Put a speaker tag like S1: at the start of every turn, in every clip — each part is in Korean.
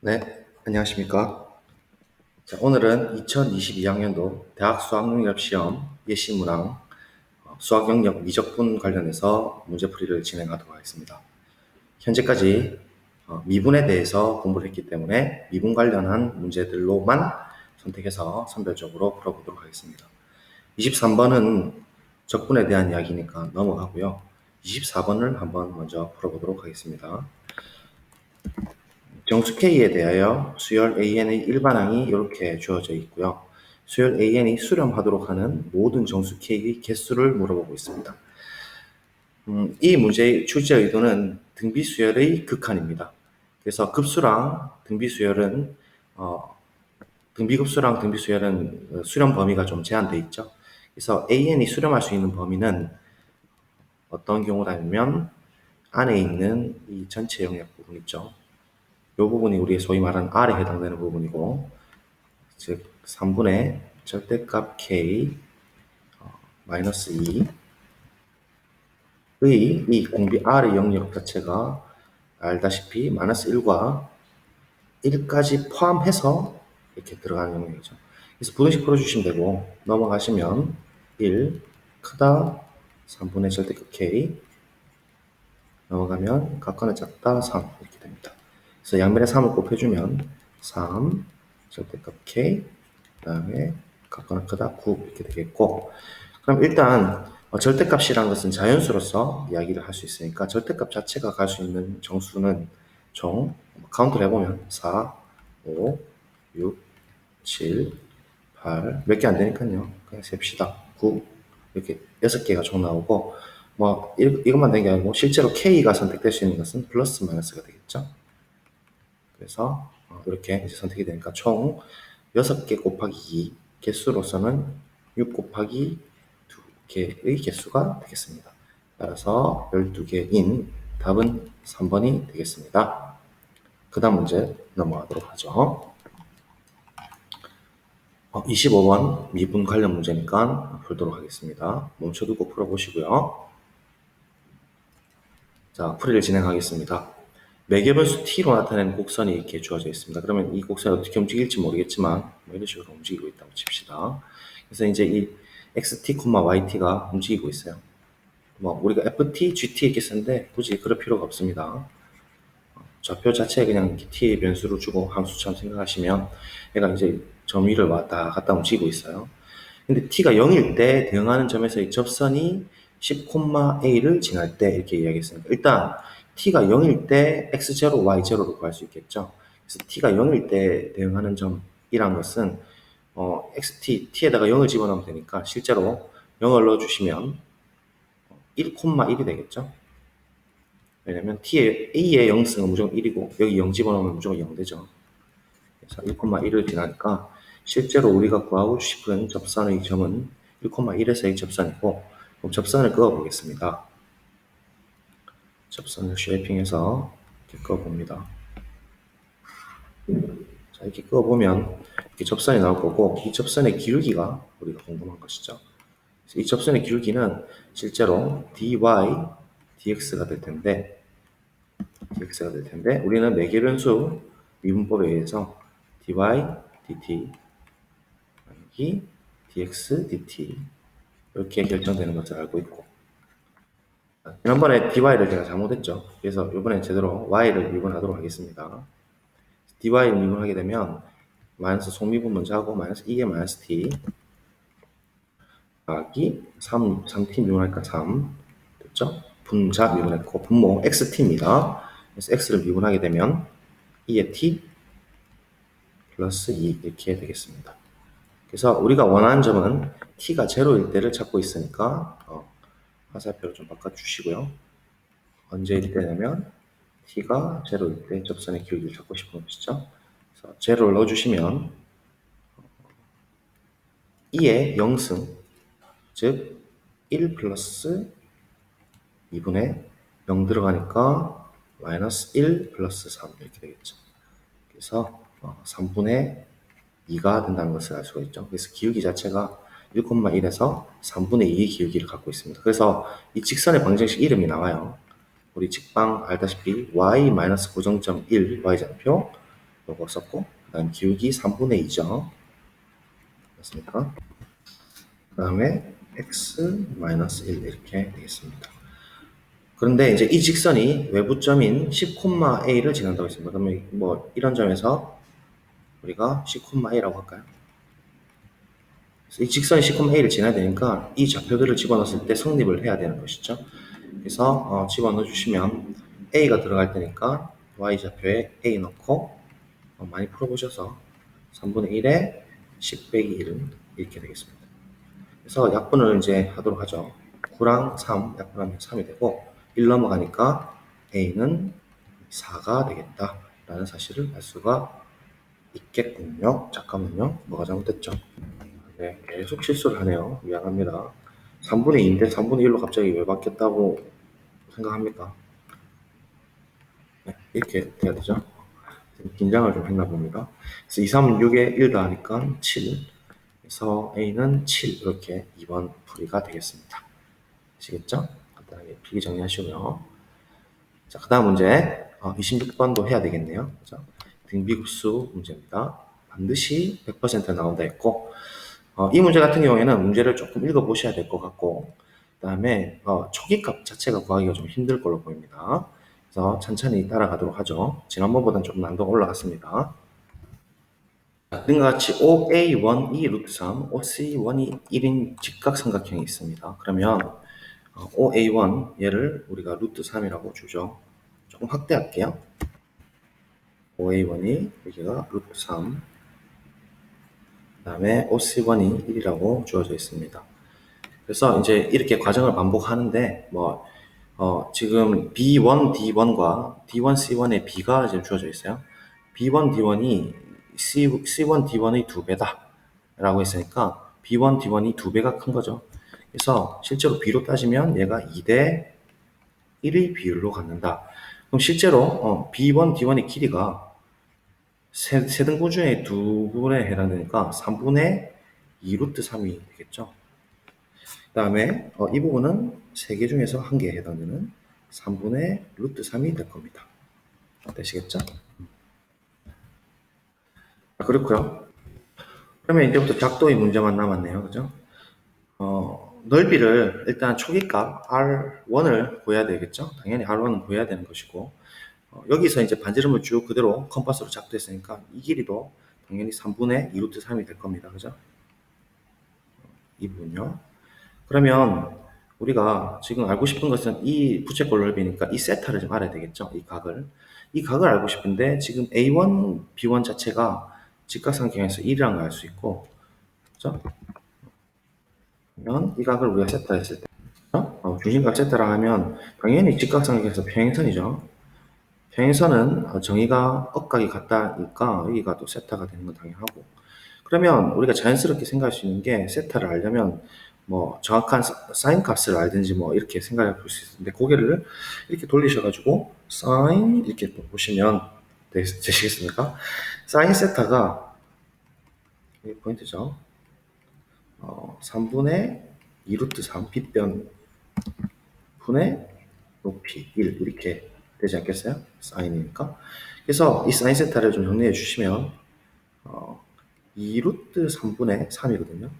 S1: 네, 안녕하십니까. 자, 오늘은 2022학년도 대학 수학능력시험 예시문항 수학영역 미적분 관련해서 문제풀이를 진행하도록 하겠습니다. 현재까지 미분에 대해서 공부를 했기 때문에 미분 관련한 문제들로만 선택해서 선별적으로 풀어보도록 하겠습니다. 23번은 적분에 대한 이야기니까 넘어가고요. 24번을 한번 먼저 풀어보도록 하겠습니다. 정수 K에 대하여 수열 AN의 일반항이 이렇게 주어져 있고요. 수열 AN이 수렴하도록 하는 모든 정수 K의 개수를 물어보고 있습니다. 이 문제의 출제 의도는 등비수열의 극한입니다. 그래서 급수랑 등비수열은 등비급수랑 등비수열은 수렴 범위가 좀 제한되어 있죠. 그래서 AN이 수렴할 수 있는 범위는 어떤 경우라면 안에 있는 이 전체 영역 부분 있죠. 이 부분이 우리 소위 말하는 R에 해당되는 부분이고, 즉 3분의 절대값 K 마이너스 2의 이 공비 R의 영역 자체가 알다시피 마이너스 1과 1까지 포함해서 이렇게 들어가는 영역이죠. 그래서 부등식 풀어주시면 되고, 넘어가시면 1 크다 3분의 절대값 K 넘어가면 같거나 작다 3 이렇게 됩니다. 그래서 양변에 3을 곱해주면 3 절대값 K 그 다음에 같거나 크다 9 이렇게 되겠고, 그럼 일단 절대값이라는 것은 자연수로서 이야기를 할 수 있으니까 절대값 자체가 갈 수 있는 정수는 총 카운트를 해보면 4, 5, 6, 7, 8 몇 개 안 되니까요. 그냥 셉시다. 9 이렇게 6개가 총 나오고, 뭐 이것만 된 게 아니고 실제로 K가 선택될 수 있는 것은 플러스 마이너스가 되겠죠. 그래서 이렇게 이제 선택이 되니까 총 6개 곱하기 2 개수로서는 6 곱하기 2개의 개수가 되겠습니다. 따라서 12개인 답은 3번이 되겠습니다. 그 다음 문제 넘어가도록 하죠. 25번 미분 관련 문제니까 풀도록 하겠습니다. 멈춰두고 풀어보시고요. 자, 풀이를 진행하겠습니다. 매개변수 t로 나타내는 곡선이 이렇게 주어져 있습니다. 그러면 이 곡선이 어떻게 움직일지 모르겠지만 뭐 이런 식으로 움직이고 있다고 칩시다. 그래서 이제 이 xt, yt가 움직이고 있어요. 뭐 우리가 ft, gt 이렇게 쓰는데 굳이 그럴 필요가 없습니다. 좌표 자체에 그냥 t의 변수를 주고 함수처럼 생각하시면 얘가 이제 점 위를 왔다 갔다 움직이고 있어요. 근데 t가 0일 때 대응하는 점에서의 접선이 10,a를 지날 때 이렇게 이야기했습니다. 일단 t가 0일 때 x0, y0로 구할 수 있겠죠. 그래서 t가 0일 때 대응하는 점이란 것은 t에다가 0을 집어넣으면 되니까 실제로 0을 넣어주시면 1,1이 되겠죠. 왜냐면 a의 0승은 무조건 1이고 여기 0 집어넣으면 무조건 0 되죠. 그래서 1,1을 지나니까 실제로 우리가 구하고 싶은 접선의 점은 1,1에서의 접선이고, 그럼 접선을 그어보겠습니다. 접선을 쉐이핑해서 이렇게 그어봅니다. 자, 이렇게 그어보면 이렇게 접선이 나올 거고, 이 접선의 기울기가 우리가 궁금한 것이죠. 이 접선의 기울기는 실제로 dy, dx가 될 텐데, 우리는 매개변수 미분법에 의해서 dy, dt, dx, dt 이렇게 결정되는 것을 알고 있고, 지난번에 dy를 제가 잘못했죠. 그래서 이번에 제대로 y를 미분하도록 하겠습니다. dy를 미분하게 되면 마이너스 속미분 먼저 하고 마이너스 2의 마이너스 t 더하기 3t 미분하니까 3 됐죠? 분자 미분했고 분모 xt입니다. 그래서 x를 미분하게 되면 2의 t 플러스 2 이렇게 되겠습니다. 그래서 우리가 원하는 점은 t가 0일 때를 찾고 있으니까 화살표를 좀 바꿔주시고요. 언제일 때냐면 t가 0일 때 접선의 기울기를 찾고 싶은 것이죠. 그래서 0를 넣어주시면 2의 0승, 즉 1 플러스 2분의 0 들어가니까 마이너스 1 플러스 3 이렇게 되겠죠. 그래서 3분의 2가 된다는 것을 알 수가 있죠. 그래서 기울기 자체가 1,1에서 3분의 2의 기울기를 갖고 있습니다. 그래서 이 직선의 방정식 이름이 나와요. 우리 직방 알다시피 y-고정점 1 y좌표 요거 썼고, 그 다음 기울기 3분의 2죠. 맞습니까? 그 다음에 x-1 이렇게 되겠습니다. 그런데 이제 이 직선이 외부점인 10,a를 지난다고 했습니다. 그러면 뭐 이런 점에서 우리가 10,a라고 할까요? 그래서 이 직선이 10,a를 지나야 되니까 이 좌표들을 집어넣었을 때 성립을 해야 되는 것이죠. 그래서 집어넣어 주시면 a가 들어갈 테니까 y좌표에 a 넣고 많이 풀어보셔서 3분의 1에 10 빼기 1은 이렇게 되겠습니다. 그래서 약분을 이제 하도록 하죠. 9랑 3, 약분하면 3이 되고 1 넘어가니까 a는 4가 되겠다라는 사실을 알 수가 있겠군요. 잠깐만요. 뭐가 잘못됐죠? 네, 계속 실수를 하네요. 미안합니다. 3분의 2인데 3분의 1로 갑자기 왜 바뀌었다고 생각합니까? 네, 이렇게 돼야 되죠. 긴장을 좀 했나 봅니다. 그래서 2, 3, 6에 1 더하니까 7. 그래서 A는 7 이렇게 2번 풀이가 되겠습니다. 아시겠죠? 간단하게 필기 정리하시고요. 자, 그 다음 문제 26번도 해야 되겠네요. 그죠? 등비급수 문제입니다. 반드시 100% 나온다 했고 이 문제 같은 경우에는 문제를 조금 읽어보셔야 될 것 같고 그 다음에 초기값 자체가 구하기가 좀 힘들 걸로 보입니다. 그래서 천천히 따라가도록 하죠. 지난번보다는 좀 난도가 올라갔습니다. 등과 같이 OA1이 루트 3, OC1이 1인 직각삼각형이 있습니다. 그러면 OA1 얘를 우리가 루트 3이라고 주죠. 조금 확대할게요. OA1이 여기가 루트 3, 그 다음에 OC1이 1이라고 주어져 있습니다. 그래서 이제 이렇게 과정을 반복하는데 지금 B1, D1과 D1, C1의 B가 지금 주어져 있어요. B1, D1이 C1, D1의 2배다 라고 했으니까 B1, D1이 2배가 큰 거죠. 그래서 실제로 B로 따지면 얘가 2대 1의 비율로 갖는다. 그럼 실제로 B1, D1의 길이가 세등분 중에 2분에 해당되니까 3분의 2 루트 3이 되겠죠. 그 다음에 이 부분은 3개 중에서 1개에 해당되는 3분의 루트 3이 될 겁니다. 되시겠죠? 그렇고요. 그러면 이제부터 작도의 문제만 남았네요. 그죠? 넓이를 일단 초기값 R1을 구해야 되겠죠? 당연히 R1은 구해야 되는 것이고 여기서 이제 반지름을 쭉 그대로 컴파스로 작도했으니까 이 길이도 당연히 3분의 2 루트 3이 될 겁니다. 그죠? 이 부분요. 그러면 우리가 지금 알고 싶은 것은 이 부채꼴 넓이니까 이 세타를 좀 알아야 되겠죠? 이 각을. 이 각을 알고 싶은데 지금 A1, B1 자체가 직각삼각형에서 1이라는 걸 알 수 있고 그죠? 그러면 이 각을 우리가 세타 했을 때 중심각 세타라 하면 당연히 직각삼각형에서 평행선이죠. 평행선은 정의가 억각이 같다니까 여기가 또 세타가 되는 건 당연하고 그러면 우리가 자연스럽게 생각할 수 있는 게 세타를 알려면 뭐 정확한 사인 값을 알든지 뭐 이렇게 생각해 볼 수 있는데 고개를 이렇게 돌리셔가지고 사인 이렇게 보시면 되시겠습니까? 사인 세타가 이 포인트죠. 3분의 2 루트 3 빗변 분의 높이 1 이렇게 되지 않겠어요? 사인이니까. 그래서 이 사인 세타를 좀 정리해 주시면 2 루트 3분의 3이거든요.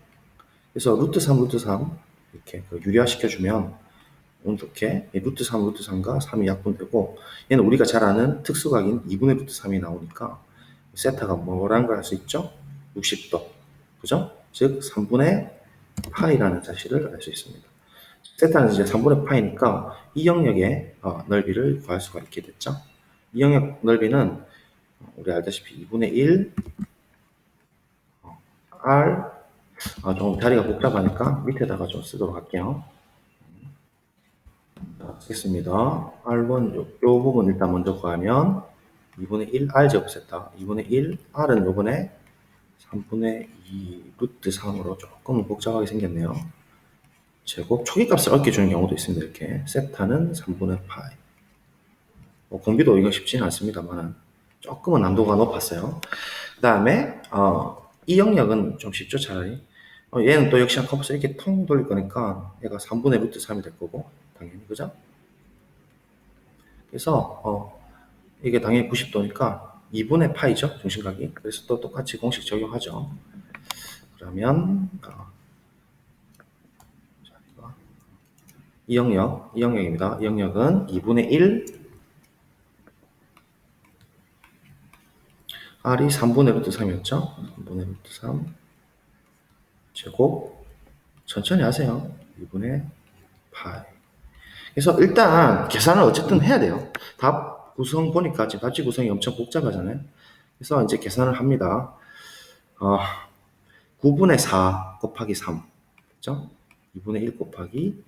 S1: 그래서 루트 3, 루트 3 이렇게 유리화 시켜주면 이렇게 루트 3, 루트 3과 3이 약분되고 얘는 우리가 잘 아는 특수각인 2분의 루트 3이 나오니까 세타가 뭐라는 걸 알 수 있죠? 60도. 그죠? 즉 3분의 파이라는 사실을 알 수 있습니다. 세타는 이제 3분의 파이니까 이 영역의 넓이를 구할 수가 있게 됐죠. 이 영역 넓이는 우리 알다시피 2분의 1 R 좀 자리가 복잡하니까 밑에다가 좀 쓰도록 할게요. 쓰겠습니다. R1 요 부분 일단 먼저 구하면 2분의 1 R 제곱 세타 2분의 1 R은 요번에 3분의 2 루트 3으로 조금 복잡하게 생겼네요. 제곱 초기값을 얻게 주는 경우도 있습니다. 이렇게 세타는 3분의 파이 공비도 이거 쉽지는 않습니다만 조금은 난도가 높았어요. 그 다음에 이 영역은 좀 쉽죠 차라리. 얘는 또 역시 컴퓨터 이렇게 통 돌릴 거니까 얘가 3분의 루트 3이 될 거고 당연히 그죠? 그래서 이게 당연히 90도니까 2분의 파이죠, 중심각이. 그래서 또 똑같이 공식 적용하죠. 그러면 이 영역입니다. 이 영역은 2분의 1 R이 3분의 루트 3이었죠. 3분의 루트 3 제곱 천천히 하세요. 2분의 파이. 그래서 일단 계산을 어쨌든 해야 돼요. 답 구성 보니까 지금 답지 구성이 엄청 복잡하잖아요. 그래서 이제 계산을 합니다. 9분의 4 곱하기 3 그죠? 2분의 1 곱하기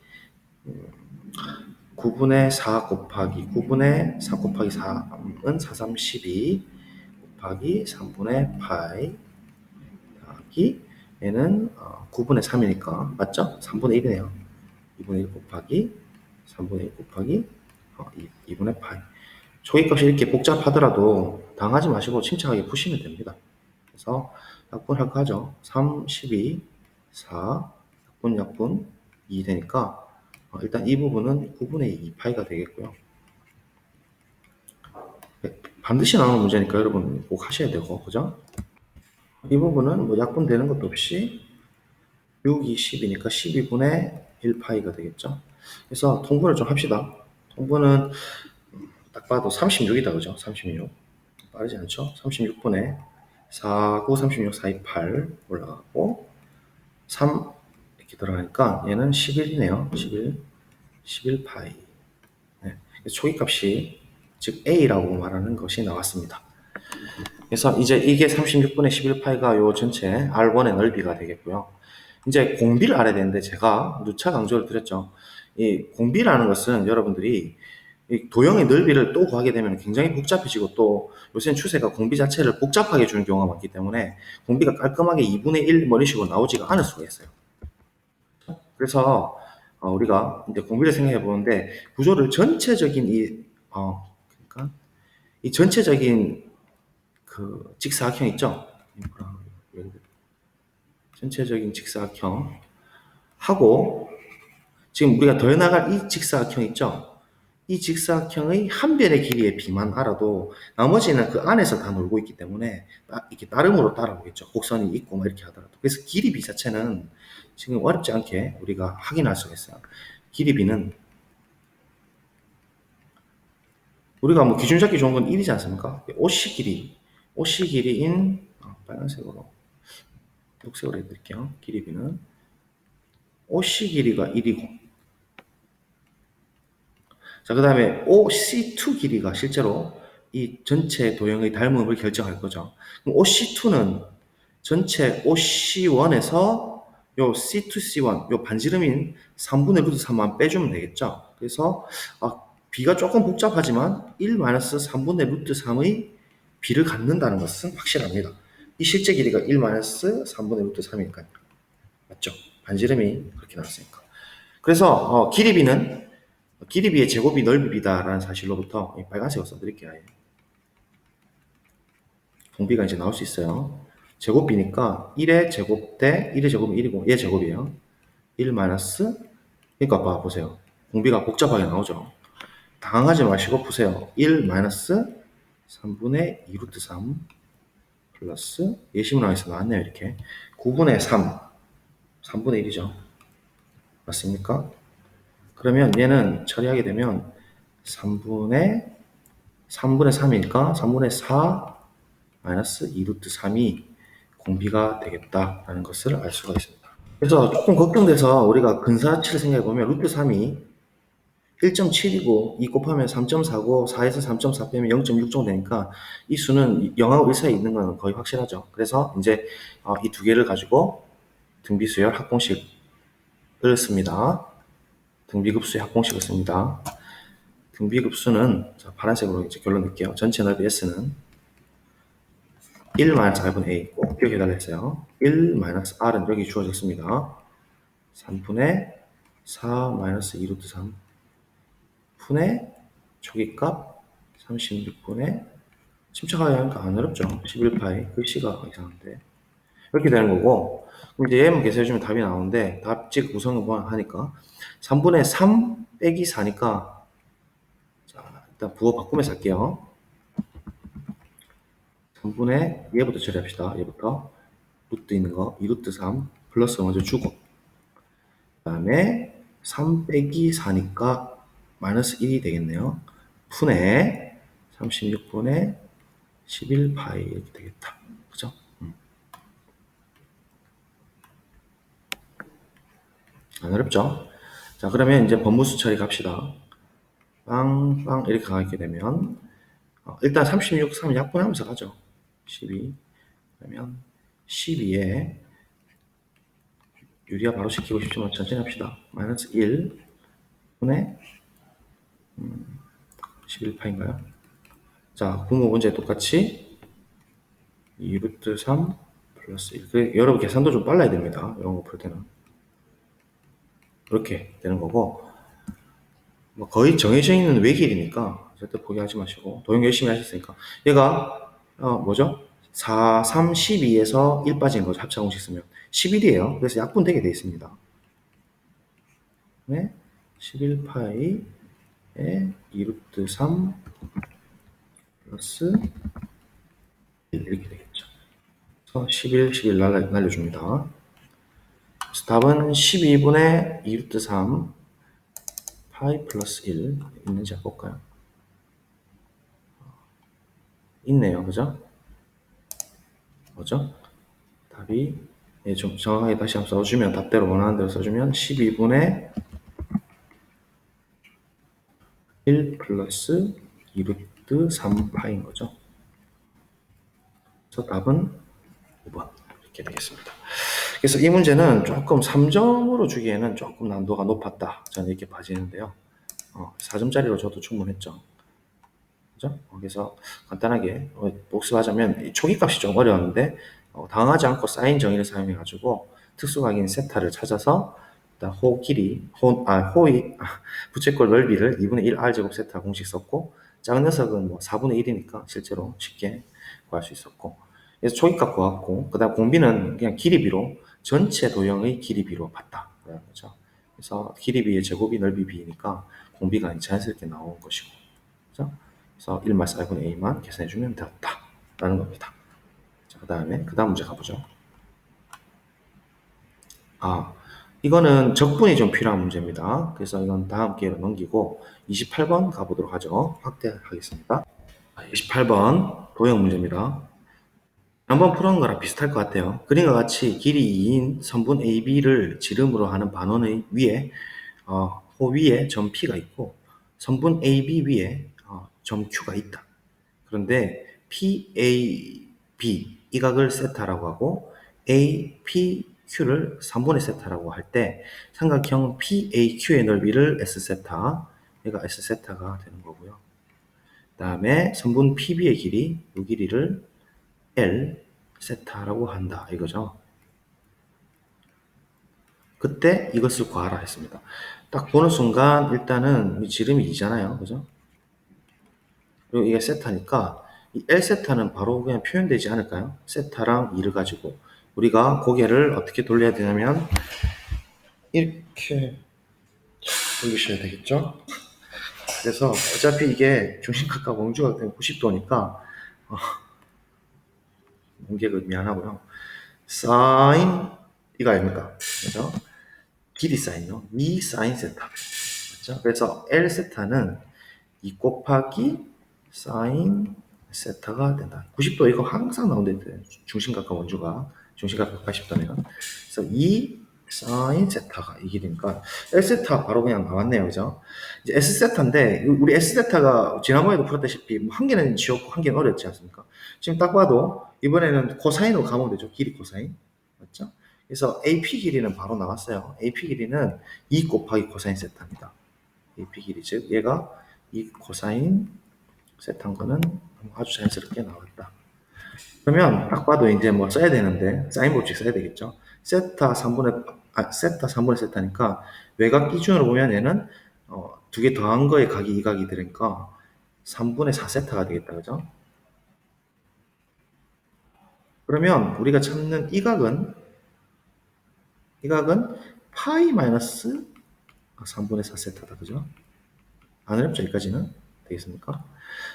S1: 9분의 4 곱하기 9분의 4 곱하기 4은 4, 3, 12 곱하기 3분의 파이 더하기 얘는 9분의 3이니까 맞죠? 3분의 1이네요. 2분의 1 곱하기 3분의 1 곱하기 2분의 파이. 초기값이 이렇게 복잡하더라도 당하지 마시고 침착하게 푸시면 됩니다. 그래서 약분할 거 하죠. 3, 12, 4, 약분 2 되니까 일단 이 부분은 9분의 2 파이가 되겠고요. 반드시 나오는 문제니까 여러분 꼭 하셔야 되고, 그죠? 이 부분은 뭐 약분되는 것도 없이 6이 10이니까 12분의 1 파이가 되겠죠. 그래서 통분을 좀 합시다. 통분은 딱 봐도 36이다, 그죠? 36. 빠르지 않죠? 36분의 4, 9, 36, 4, 2, 8 올라가고 3 이렇게 들어가니까 얘는 11이네요. 11 파이. 네. 초기값이 즉 A라고 말하는 것이 나왔습니다. 그래서 이제 이게 36분의 11 파이가 요 전체 R1의 넓이가 되겠고요. 이제 공비를 알아야 되는데 제가 누차 강조를 드렸죠. 이 공비라는 것은 여러분들이 이 도형의 넓이를 또 구하게 되면 굉장히 복잡해지고 또 요새는 추세가 공비 자체를 복잡하게 주는 경우가 많기 때문에 공비가 깔끔하게 2분의 1 뭐 이런 식으로 나오지가 않을 수가 있어요. 그래서 우리가 이제 공비를 생각해 보는데 구조를 전체적인 그러니까 이 전체적인 그 직사각형 있죠? 전체적인 직사각형 하고 지금 우리가 더해나갈 이 직사각형 있죠? 이 직사각형의 한 변의 길이의 비만 알아도 나머지는 그 안에서 다 놀고 있기 때문에 이렇게 나름으로 따라오겠죠. 곡선이 있고 막 이렇게 하더라도. 그래서 길이 비 자체는 지금 어렵지 않게 우리가 확인할 수가 있어요. 길이 비는 우리가 뭐 기준 잡기 좋은 건 1이지 않습니까? OC 길이인 빨간색으로 녹색으로 해드릴게요. 길이 비는 OC 길이가 1이고 자, 그 다음에 OC2 길이가 실제로 이 전체 도형의 닮음을 결정할 거죠. 그럼 OC2는 전체 OC1에서 요 C2C1, 요 반지름인 3분의 루트 3만 빼주면 되겠죠. 그래서 B가 조금 복잡하지만 1-3분의 루트 3의 B를 갖는다는 것은 확실합니다. 이 실제 길이가 1-3분의 루트 3이니까요. 맞죠? 반지름이 그렇게 나왔으니까. 그래서 길이 B의 제곱이 넓이 B다라는 사실로부터 빨간색으로 써드릴게요. 공비가 이제 나올 수 있어요. 제곱 B니까 1의 제곱 대 1의 제곱은 1이고 얘 제곱이에요. 1 마이너스 그러니까 보세요. 공비가 복잡하게 나오죠. 당황하지 마시고 보세요. 1 마이너스 3분의 2 루트 3 플러스 예시문항에서 나왔네요. 이렇게 9분의 3 3분의 1이죠. 맞습니까? 그러면 얘는 처리하게 되면 3분의 3이니까 3분의 4 마이너스 2 루트 3이 공비가 되겠다라는 것을 알 수가 있습니다. 그래서 조금 걱정돼서 우리가 근사치를 생각해 보면 루트 3이 1.7이고 2 곱하면 3.4고 4에서 3.4 빼면 0.6 정도 되니까 이 수는 0하고 1 사이에 있는 건 거의 확실하죠. 그래서 이제 이 두 개를 가지고 등비수열 합공식을 씁니다. 등비급수의 합공식을 씁니다. 등비급수는 파란색으로 이제 결론 낼게요. 전체 넓이 S는 1-r분의 A 꼭 기억해달라 했어요. 1-r은 여기 주어졌습니다. 3분의 4-2 루트 3 분의 초기값 36분의 침착하게 하니까 안 어렵죠. 11파이 글씨가 이상한데 이렇게 되는 거고 그럼 이제 얘만 계산해주면 답이 나오는데 답지 구성을 하니까 3분의 3 빼기 4니까 자 일단 부호 바꾸면서 할게요. 3분의 얘부터 처리합시다. 얘부터 루트 있는 거 2루트 3 플러스 먼저 주고, 그 다음에 3 빼기 4니까 마이너스 1이 되겠네요. 푼에 36분의 11파이 이렇게 되겠다. 그죠? 안 어렵죠? 자, 그러면 이제 번무수 처리 갑시다. 빵빵 이렇게 가게 되면 일단 36, 3 약분하면서 가죠. 12 그러면 12에 유리화 바로 시키고 싶지만 천천히 합시다. 마이너스 1 분의 11파인가요? 자, 부모 문제 똑같이 2루트 3 플러스 1. 여러분 계산도 좀 빨라야 됩니다. 이런 거 풀 때는. 이렇게 되는 거고, 뭐 거의 정해져 있는 외길이니까 절대 포기하지 마시고, 도형 열심히 하셨으니까. 얘가, 뭐죠? 4, 3, 12에서 1 빠진 거죠. 합차 공식 쓰면. 11이에요. 그래서 약분되게 되어 있습니다. 네? 11파이에 2루트 3 플러스 1 이렇게 되겠죠. 그래서 11, 11 날려줍니다. 그래서 답은 12분의 2루트 3 파이 플러스 1 있는지 한번 볼까요? 있네요. 그죠? 뭐죠? 답이 좀 정확하게 다시 한번 써주면, 답대로 원하는 대로 써주면 12분의 1 플러스 2루트 3파인 거죠. 그래서 답은 5번 이렇게 되겠습니다. 그래서 이 문제는 조금 3점으로 주기에는 조금 난도가 높았다. 저는 이렇게 봐지는데요. 4점짜리로 줘도 충분했죠. 그죠? 그래서 간단하게 복습하자면 초기 값이 좀 어려웠는데 당하지 않고 사인 정의를 사용해가지고 특수각인 세타를 찾아서 호 길이, 부채꼴 넓이를 2분의 1 R제곱 세타 공식 썼고, 작은 녀석은 뭐 4분의 1이니까 실제로 쉽게 구할 수 있었고, 그래서 초기값 구했고, 그 다음 공비는 그냥 길이비로 전체 도형의 길이비로 봤다. 그죠? 그래서 길이비의 제곱이 넓이 비니까 공비가 자연스럽게 나온 것이고, 그죠? 그래서 1 마이너스 R분의 A만 계산해주면 되었다. 라는 겁니다. 자, 그 다음 문제 가보죠. 이거는 적분이 좀 필요한 문제입니다. 그래서 이건 다음 기회로 넘기고 28번 가보도록 하죠. 확대하겠습니다. 28번 도형 문제입니다. 한번 풀은 거랑 비슷할 것 같아요. 그림과 같이 길이 2인 선분 AB를 지름으로 하는 반원의 위에 호 위에 점 P가 있고 선분 AB 위에 점 Q가 있다. 그런데 PAB 이 각을 세타라고 하고 APQ를 3분의 세타라고 할 때 삼각형 PAQ의 넓이를 S세타, 얘가 S세타가 되는 거고요. 그 다음에 선분 PB의 길이, 이 길이를 L 세타라고 한다 이거죠. 그때 이것을 구하라 했습니다. 딱 보는 순간 일단은 지름이 2잖아요. 그죠? 그리고 이게 세타니까 이 L 세타는 바로 그냥 표현되지 않을까요? 세타랑 2를 가지고 우리가 고개를 어떻게 돌려야 되냐면 이렇게 돌리셔야 되겠죠? 그래서 어차피 이게 중심각과 원주각 때문에 90도니까 공개가 미안하고요. 사인 이거 아닙니까? 그죠? 길이 사인요. 2 사인 세타. 그렇죠? 그래서 L 세타는 2 곱하기 사인 세타가 된다. 90도 이거 항상 나오는데 중심각과 원주각, 중심각 180도네요. 그래서 2 사인 세타가 이 길이니까 L 세타 바로 그냥 나왔네요. 그죠? 이제 S 세타인데 우리 S 세타가 지난번에도 풀었다시피 한 개는 지웠고 한 개는 어렵지 않습니까? 지금 딱 봐도 이번에는 코사인으로 가면 되죠. 길이 코사인. 맞죠? 그래서 AP 길이는 바로 나왔어요. AP 길이는 2 곱하기 코사인 세타입니다. AP 길이 즉 얘가 2 코사인 세타인 거는 아주 자연스럽게 나왔다. 그러면 딱 봐도 이제 뭐 써야 되는데 사인 법칙 써야 되겠죠. 세타 3분의 세타니까 외곽 기준으로 보면 얘는 두 개 더한 거에 각이 이 각이 되니까 3분의 4세타가 되겠다. 그죠? 그러면 우리가 찾는 이 각은 파이 마이너스 3분의 4세타다. 그죠? 안 어렵죠? 여기까지는? 되겠습니까?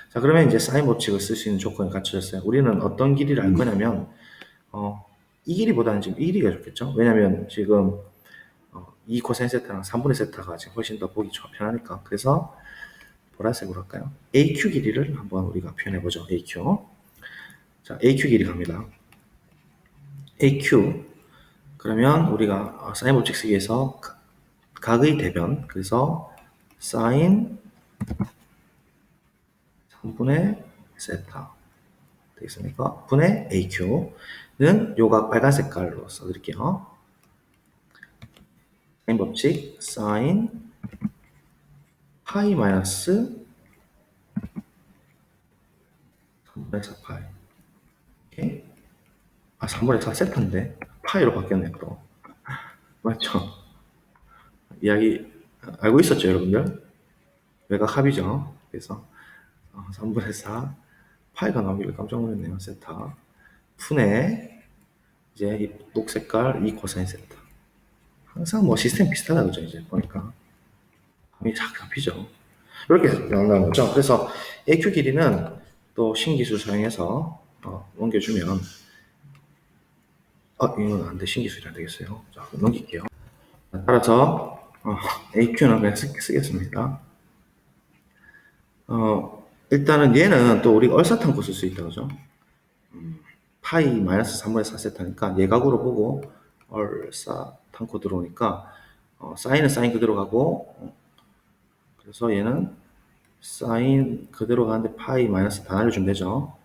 S1: 자, 그러면 이제 사인 법칙을 쓸 수 있는 조건이 갖춰졌어요. 우리는 어떤 길이를 알 거냐면, 이 길이보다는 지금 이 길이가 좋겠죠? 왜냐면 지금 2 코사인 세타랑 3분의 세타가 지금 훨씬 더 보기 편하니까. 그래서 보라색으로 할까요? AQ 길이를 한번 우리가 표현해보죠. AQ. 자, AQ 길이 갑니다. AQ. 그러면 우리가 사인 법칙 쓰기 위해서 각의 대변. 그래서 사인 3분의 세타. 되겠습니까? 분의 AQ는 요가 빨간 색깔로 써드릴게요. 사인 법칙 사인 파이 마이너스 3분의 4 파이. 오케이? 3분의 4 세타인데 파이로 바뀌었네 그럼. 맞죠? 이야기 알고 있었죠 여러분들? 외곽 합이죠. 그래서 3분의 4 파이가 나오기를 깜짝 놀랐네요. 세타 분의 이제 이 녹색깔 이 코사인 세타. 항상 뭐 시스템 비슷하다 그죠 이제 보니까 감이 잘 잡히죠. 이렇게 나온다는 거죠. 그래서 AQ 길이는 또 신기술 사용해서 넘겨주면 이건 안 돼. 신기술이 안 되겠어요. 자, 넘길게요. 따라서 AQ는 그냥 쓰겠습니다. 일단은 얘는 또 우리가 얼사탄고 쓸 수 있다 그죠? 파이 마이너스 3분의 4세타니까 예각으로 보고 얼사탄고 들어오니까 사인은 사인 그대로 가고 그래서 얘는 사인 그대로 가는데 파이 마이너스 다 날려주면 되죠.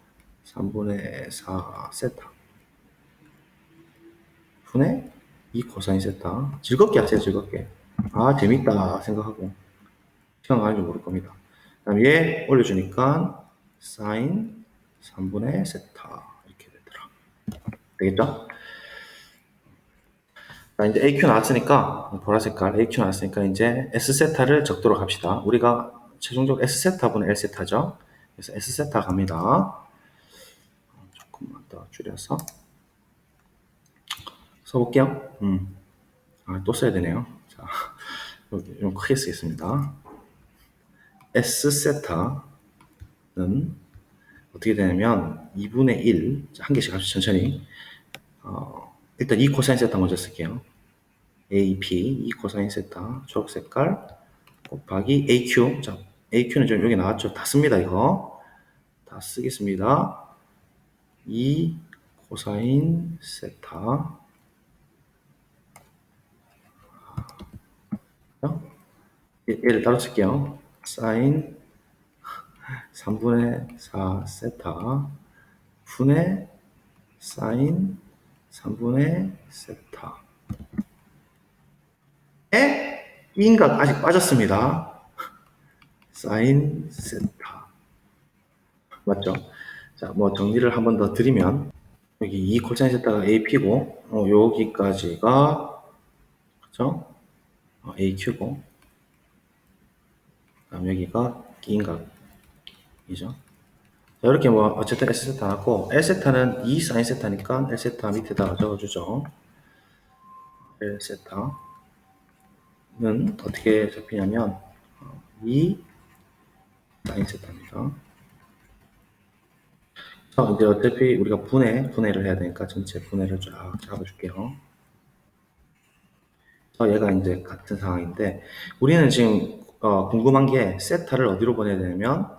S1: 3분의 4 세타 분의 2 코사인 세타. 즐겁게 하세요. 즐겁게. 재밌다 생각하고 시간 가는 줄 모를 겁니다. 그 다음 얘 올려주니까 사인 3분의 세타 이렇게 되더라. 되겠죠? 자, 이제 AQ 나왔으니까 보라색깔 AQ 나왔으니까 이제 S세타를 적도록 합시다. 우리가 최종적으로 S세타분의 L세타죠. 그래서 S세타 갑니다. 조금만 더 줄여서 써볼게요. 또 써야 되네요. 자, 좀 크게 쓰겠습니다. S세타는 어떻게 되냐면 2분의 1, 한 개씩 합시다. 천천히. 일단 2 코사인 세타 먼저 쓸게요. AP 2 코사인 세타 초록색깔 곱하기 AQ. 자, AQ는 좀 여기 나왔죠. 다 씁니다. 이거 다 쓰겠습니다. 2 코사인 세타 얘를 따로 쓸게요. 사인 3분의 4 세타 분의 사인 3분의 세타 인각 아직 빠졌습니다. 사인 세타 맞죠? 자, 뭐 정리를 한 번 더 드리면 여기 2 코사인 세타가 AP고 여기까지가 그죠? AQ고 그다음 여기가 인각이죠. 자, 이렇게 뭐 어쨌든 S세타 나왔고 L세타는 2 사인 세타니까 L세타 밑에다가 적어주죠. L세타는 어떻게 잡히냐면 2 사인 세타입니다. 자, 이제 어차피 우리가 분해를 해야 되니까 전체 분해를 쫙 잡아줄게요. 얘가 이제 같은 상황인데 우리는 지금 궁금한 게 세타를 어디로 보내야 되냐면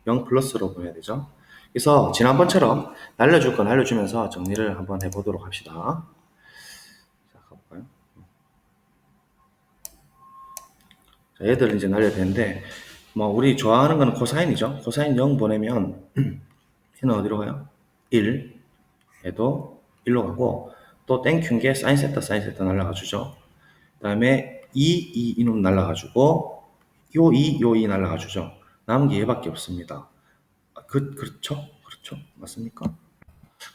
S1: 0 플러스로 보내야 되죠. 그래서 지난번처럼 날려줄 건 날려주면서 정리를 한번 해보도록 합시다. 자, 가볼까요? 자, 얘들을 이제 날려야 되는데 뭐 우리 좋아하는 거는 코사인이죠. 코사인 0 보내면 얘는 어디로 가요? 1 얘도 1로 가고 또 땡큐인 게 사인 세타 날라가 주죠. 그 다음에 2 이놈 날라가지고 요 2 날라가주죠. 남은 게 얘밖에 없습니다. 그렇죠? 맞습니까?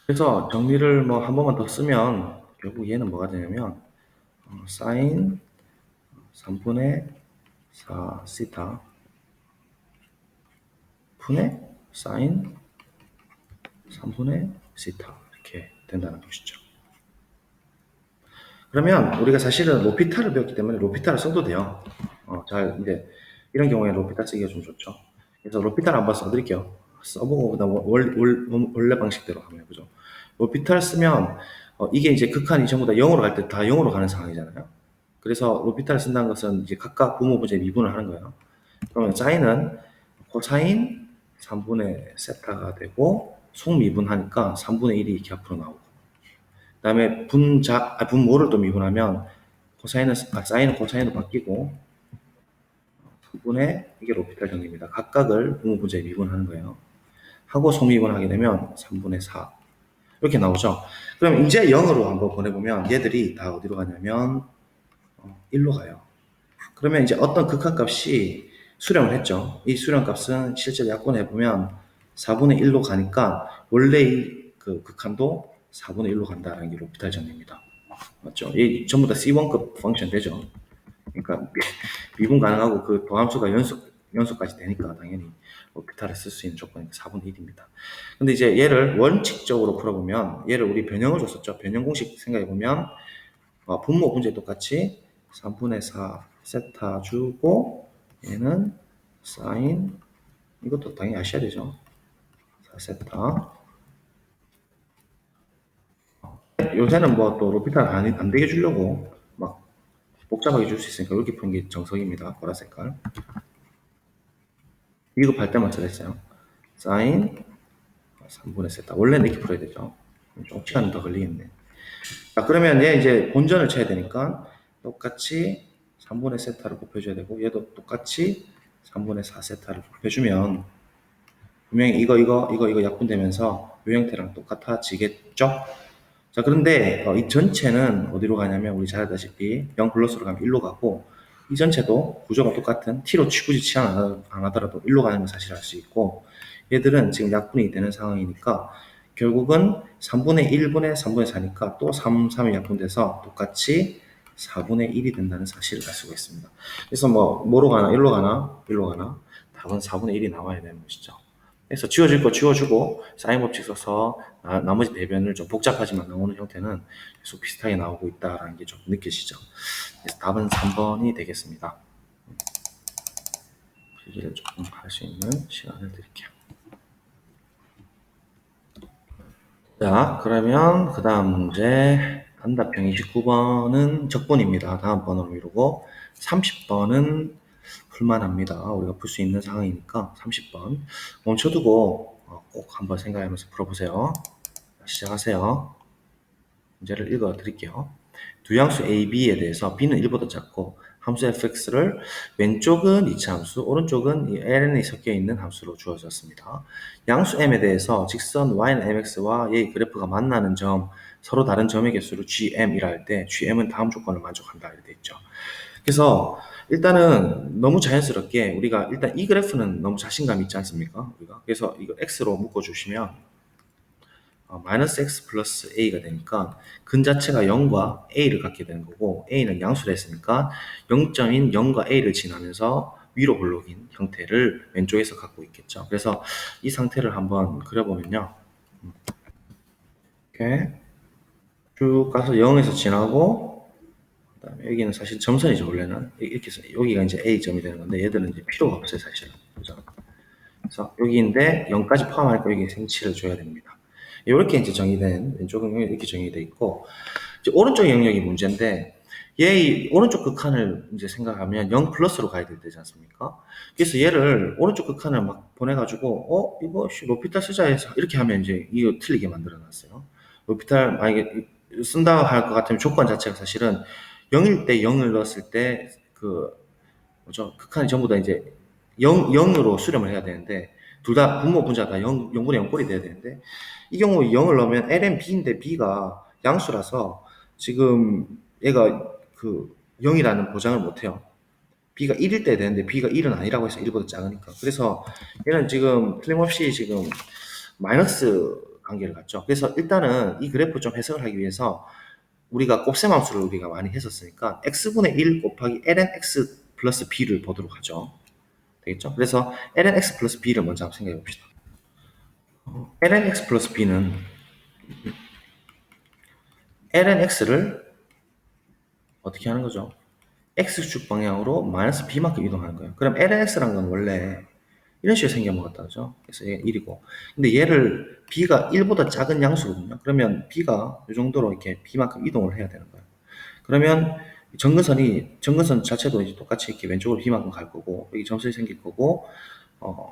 S1: 그래서 정리를 뭐 한 번만 더 쓰면 결국 얘는 뭐가 되냐면 사인 3분의 4 시타 분의 사인 3분의 시타 이렇게 된다는 것이죠. 그러면 우리가 사실은 로피타를 배웠기 때문에 로피타를 써도 돼요. 잘 이제 이런 경우에 로피타 쓰기가 좀 좋죠. 그래서 로피탈 한번 써드릴게요. 써보고 그다음 원래 방식대로 한번 해보죠. 로피탈 쓰면 이게 이제 극한이 전부 다 0으로 갈 때 다 0으로 가는 상황이잖아요. 그래서 로피탈을 쓴다는 것은 이제 각각 부모분자의 미분을 하는 거예요. 그러면 사인은 코사인 3분의 세타가 되고 속미분하니까 3분의 1이 이렇게 앞으로 나오고, 그 다음에 분모를 또 미분하면 사인은 코사인으로 바뀌고 3분의 이게 로피탈 정리입니다. 각각을 부모분자에 미분하는 거예요. 하고 속미분하게 되면 3분의 4 이렇게 나오죠. 그럼 이제 0으로 한번 보내보면 얘들이 다 어디로 가냐면 1로 가요. 그러면 이제 어떤 극한값이 수렴을 했죠. 이 수렴값은 실제 약분해보면 4분의 1로 가니까 원래 그 극한도 4분의 1로 간다는 게 로피탈 정리입니다. 맞죠? 이 전부 다 C1급 펑션 되죠. 그러니까 미분 가능하고 그 도함수가 연속까지 되니까 당연히 로피탈을 쓸 수 있는 조건이 4분의 1입니다. 근데 이제 얘를 원칙적으로 풀어보면 얘를 우리 변형을 줬었죠. 변형 공식 생각해보면 분모 분제 똑같이 3분의 4 세타 주고 얘는 사인 이것도 당연히 아셔야 되죠. 4 세타. 요새는 뭐 또 로피탈 안 되게 주려고 막 복잡하게 줄 수 있으니까 이렇게 푸는 게 정석입니다. 보라 색깔. 비급할 때만 써냈어요. 사인 3분의 세타. 원래는 이렇게 풀어야 되죠. 좀 시간이 더 걸리겠네. 자, 그러면 얘 이제 본전을 쳐야 되니까 똑같이 3분의 세타를 곱해줘야 되고 얘도 똑같이 3분의 4 세타를 곱해주면 분명히 이거 약분되면서 요 형태랑 똑같아지겠죠? 자, 그런데 이 전체는 어디로 가냐면 우리 잘 알다시피 0 플러스로 가면 1로 가고 이 전체도 구조가 똑같은 t로 굳이 치환 안 하더라도 1로 가는 걸 사실 알 수 있고 얘들은 지금 약분이 되는 상황이니까 결국은 3분의 1분의 3분의 4니까 또 3이 약분돼서 똑같이 4분의 1이 된다는 사실을 알 수가 있습니다. 그래서 뭐로 가나? 1로 가나? 1로 가나? 답은 4분의 1이 나와야 되는 것이죠. 그래서 지워질 거 지워주고 사인 법칙 써서 나머지 대변을 좀 복잡하지만 나오는 형태는 계속 비슷하게 나오고 있다는 게 좀 느껴지죠. 그래서 답은 3번이 되겠습니다. 필기를 조금 할 수 있는 시간을 드릴게요. 자, 그러면 그 다음 문제 단답형 29번은 적분입니다. 다음 번으로 미루고 30번은 풀만합니다. 우리가 풀 수 있는 상황이니까 30번 멈춰두고 꼭 한번 생각하면서 풀어보세요. 시작하세요. 문제를 읽어 드릴게요. 두 양수 A, B에 대해서 B는 1보다 작고 함수 fx를 왼쪽은 이차함수, 오른쪽은 이 ln이 섞여 있는 함수로 주어졌습니다. 양수 m에 대해서 직선 y는 mx와 얘의 그래프가 만나는 점, 서로 다른 점의 개수를 gm이라 할 때 gm은 다음 조건을 만족한다 이렇게 되어 있죠. 그래서 일단은 너무 자연스럽게 우리가 일단 이 그래프는 너무 자신감 있지 않습니까? 우리가 그래서 이거 x로 묶어주시면 마이너스 x 플러스 a가 되니까 근 자체가 0과 a를 갖게 되는 거고 a는 양수를 했으니까 0점인 0과 a를 지나면서 위로 볼록인 형태를 왼쪽에서 갖고 있겠죠. 그래서 이 상태를 한번 그려보면요. 이렇게 쭉 가서 0에서 지나고 그다음에 여기는 사실 점선이죠. 원래는 이렇게 해서 여기가 이제 a점이 되는 건데 얘들은 이제 필요가 없어요. 사실은. 그죠? 그래서 여기인데 0까지 포함하니까 여기 생치를 줘야 됩니다. 이렇게 이제 정의된 왼쪽 영역이 이렇게 정의되어 있고 이제 오른쪽 영역이 문제인데 얘의 오른쪽 극한을 이제 생각하면 0 플러스로 가야 되지 않습니까? 그래서 얘를 오른쪽 극한을 막 보내가지고 이거 로피탈 쓰자 해서 이렇게 하면 이제 이거 틀리게 만들어 놨어요. 로피탈 만약에 쓴다 할 것 같으면 조건 자체가 사실은 0일 때 0을 넣었을 때 그 뭐죠? 극한이 전부 다 이제 0으로 수렴을 해야 되는데 둘 다 분모 분자 다 0분의 0꼴이 돼야 되는데 이 경우 0을 넣으면 ln b인데 b가 양수라서 지금 얘가 그 0이라는 보장을 못해요. b가 1일 때 되는데 b가 1은 아니라고 해서 1보다 작으니까. 그래서 얘는 지금 틀림없이 지금 마이너스 관계를 갖죠. 그래서 일단은 이 그래프 좀 해석을 하기 위해서 우리가 곱셈 함수를 우리가 많이 했었으니까 x분의 1 곱하기 ln x 플러스 b를 보도록 하죠. 되겠죠? 그래서 ln x 플러스 b를 먼저 한번 생각해 봅시다. ln x 플러스 b는 ln x를 어떻게 하는 거죠? x축 방향으로 마이너스 b만큼 이동하는 거예요. 그럼 ln x란 건 원래 이런 식으로 생겨먹었다. 그죠? 그래서 얘가 1이고. 근데 얘를 b가 1보다 작은 양수거든요. 그러면 b가 이 정도로 이렇게 b만큼 이동을 해야 되는 거예요. 그러면 정근선 자체도 이제 똑같이 이렇게 왼쪽으로 b만큼 갈 거고, 여기 점선이 생길 거고,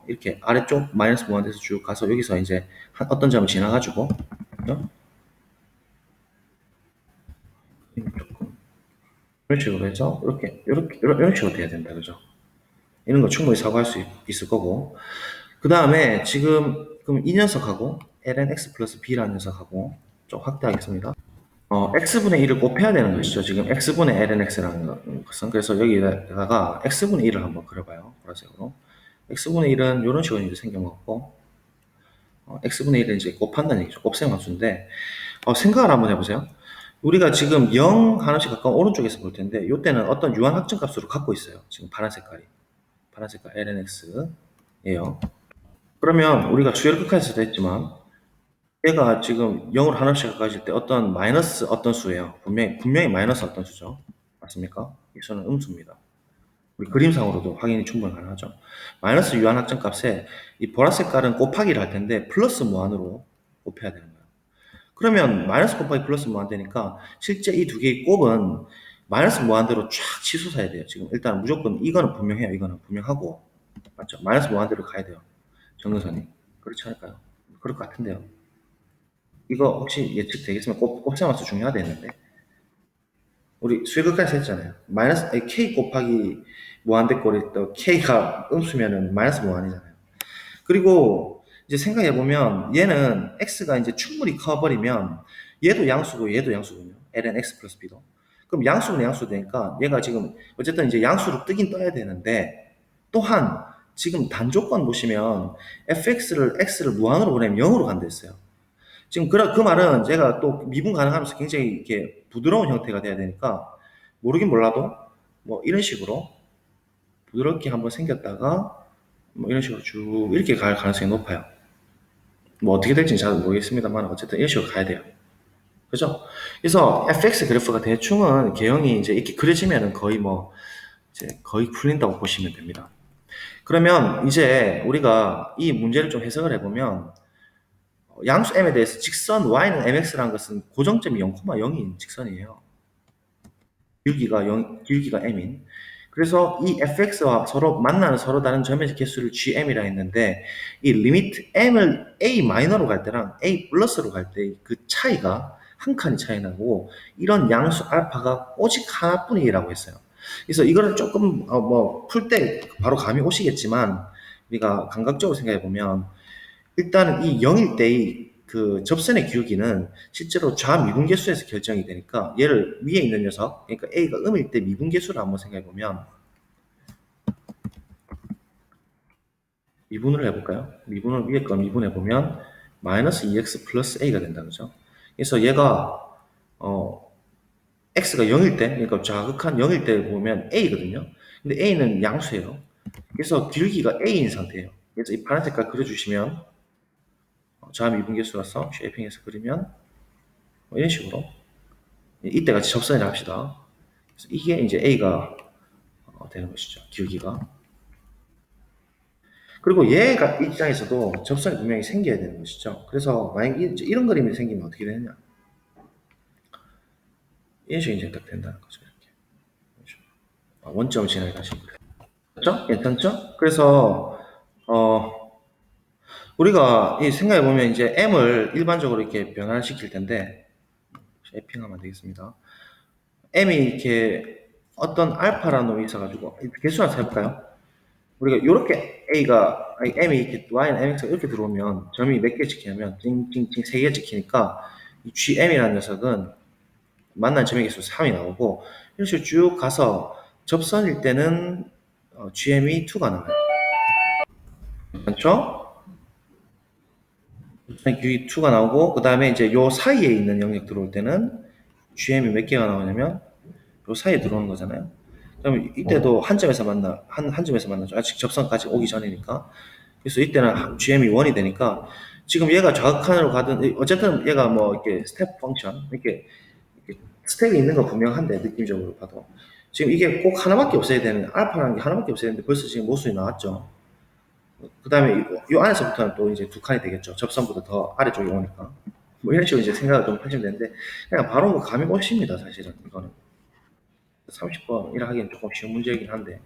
S1: 이렇게 아래쪽 마이너스 무한대에서 쭉 가서 여기서 이제 어떤 점을 지나가지고, 그죠? 조금 이런 식으로 해서 이런 식으로 돼야 된다. 그죠? 이런 거 충분히 사고할 수 있을 거고, 그 다음에 지금 그럼 이 녀석하고 lnx 플러스 b라는 녀석하고 좀 확대하겠습니다. x분의 1을 곱해야 되는 것이죠. 지금 x분의 lnx라는 것은. 그래서 여기다가 x분의 1을 한번 그려봐요. 보라색으로. x분의 1은 이런 식으로 이제 생겨먹고, x분의 1은 이제 곱한다는 얘기죠. 곱셈 함수인데, 생각을 한번 해보세요. 우리가 지금 0 하나씩 가까운 오른쪽에서 볼 텐데, 이때는 어떤 유한 확정값으로 갖고 있어요. 지금 파란 색깔 lnx예요. 그러면 우리가 주열 극한에서도 했지만, 얘가 지금 0으로 하나씩 가까워질 때 어떤 마이너스 어떤 수예요. 분명히 마이너스 어떤 수죠. 맞습니까? 이 수는 음수입니다. 우리 그림상으로도 확인이 충분히 가능하죠. 마이너스 유한 확정값에 이 보라색 깔은 곱하기를 할 텐데 플러스 무한으로 곱해야 되는 거예요. 그러면 마이너스 곱하기 플러스 무한되니까 실제 이 두 개의 곱은 마이너스 무한대로 쫙 치솟아야 돼요. 지금 일단 무조건 이거는 분명해요. 이거는 분명하고 맞죠? 마이너스 무한대로 가야 돼요. 정근선이. 그렇지 않을까요? 그럴 것 같은데요. 이거 혹시 예측되겠으면 곱셈함수 중요하다 했는데 우리 수익까지 했잖아요. k 곱하기 무한대 꼴이 또 k가 음수면은 마이너스 무한이잖아요. 그리고 이제 생각해 보면 얘는 x가 이제 충분히 커버리면 얘도 양수고 얘도 양수거든요. ln x 플러스 b도. 그럼 양수는 양수 되니까 얘가 지금 어쨌든 이제 양수로 뜨긴 떠야 되는데 또한 지금 단조건 보시면 fx를 x를 무한으로 보내면 0으로 간다 했어요. 지금 그 말은 제가 또 미분 가능하면서 굉장히 이렇게 부드러운 형태가 돼야 되니까 모르긴 몰라도 뭐 이런 식으로 부드럽게 한번 생겼다가 뭐 이런 식으로 쭉 이렇게 갈 가능성이 높아요. 뭐 어떻게 될지는 잘 모르겠습니다만 어쨌든 이런 식으로 가야 돼요. 그죠? 그래서 fx 그래프가 대충은 개형이 이제 이렇게 그려지면은 거의 뭐 이제 거의 풀린다고 보시면 됩니다. 그러면 이제 우리가 이 문제를 좀 해석을 해보면 양수 m에 대해서 직선 y는 mx라는 것은 고정점이 0,0인 직선이에요. 길기가 m인. 그래서 이 fx와 서로 만나는 서로 다른 점의 개수를 gm이라 했는데 이 리미트 m을 a 마이너로 갈 때랑 a 플러스로 갈 때 그 차이가 한 칸이 차이 나고 이런 양수 알파가 오직 하나뿐이라고 했어요. 그래서 이거를 조금 뭐 풀 때 바로 감이 오시겠지만 우리가 감각적으로 생각해 보면 일단은 이 0일 때의 그 접선의 기울기는 실제로 좌미분계수에서 결정이 되니까 얘를 위에 있는 녀석, 그러니까 A가 음일 때 미분계수를 한번 생각해 보면 미분을 해볼까요? 미분을 위에 거 미분해 보면 마이너스 2x 플러스 A가 된다 그죠? 그래서 얘가 x가 0일 때, 그러니까 좌극한 0일 때 보면 A거든요. 근데 A는 양수예요. 그래서 기울기가 A인 상태예요. 그래서 이 파란 색깔 그려주시면 좌미분계수라서 쉐이핑해서 그리면 이런 식으로 이때 같이 접선을 합시다. 그래서 이게 이제 A가 되는 것이죠. 기울기가. 그리고 얘가 입장에서도 접선이 분명히 생겨야 되는 것이죠. 그래서 만약 이런 그림이 생기면 어떻게 되느냐. 이런 식으로 이제 딱 된다는 거죠. 이렇게. 원점 진하게 다시. 그렇죠? 괜찮죠? 그래서 우리가 생각해 보면 이제 m을 일반적으로 이렇게 변환시킬 텐데 쉐이핑하면 되겠습니다. m이 이렇게 어떤 알파라는 놈이 있어가지고 개수 하나 해볼까요? 우리가 이렇게 m이 이렇게 y는 mx가 이렇게 들어오면 점이 몇 개 찍히냐면 찡찡찡 3개 찍히니까 이 gm이라는 녀석은 만난 점의 개수 3이 나오고 이런 식으로 쭉 가서 접선일 때는 gm이 2가 나와요. 그렇죠? 이 2가 나오고 그 다음에 이제 요 사이에 있는 영역 들어올 때는 gm이 몇 개가 나오냐면 요 사이에 들어오는 거잖아요. 그럼 이때도 한 점에서 한 점에서 만나죠. 아직 접선까지 오기 전이니까. 그래서 이때는 GM이 1이 되니까 지금 얘가 좌극한으로 가든 어쨌든 얘가 뭐 이렇게 스텝 펑션 이렇게 스텝이 있는 건 분명한데 느낌적으로 봐도 지금 이게 꼭 하나밖에 없어야 되는 알파라는 게 하나밖에 없어야 되는데 벌써 지금 모순이 나왔죠. 그 다음에 이 안에서부터는 또 이제 두 칸이 되겠죠. 접선보다 더 아래쪽에 오니까. 뭐 이런 식으로 이제 생각을 좀 하시면 되는데, 그냥 바로 뭐 감이 오십니다, 사실은. 이거는. 30번 이라 하기엔 조금 쉬운 문제이긴 한데.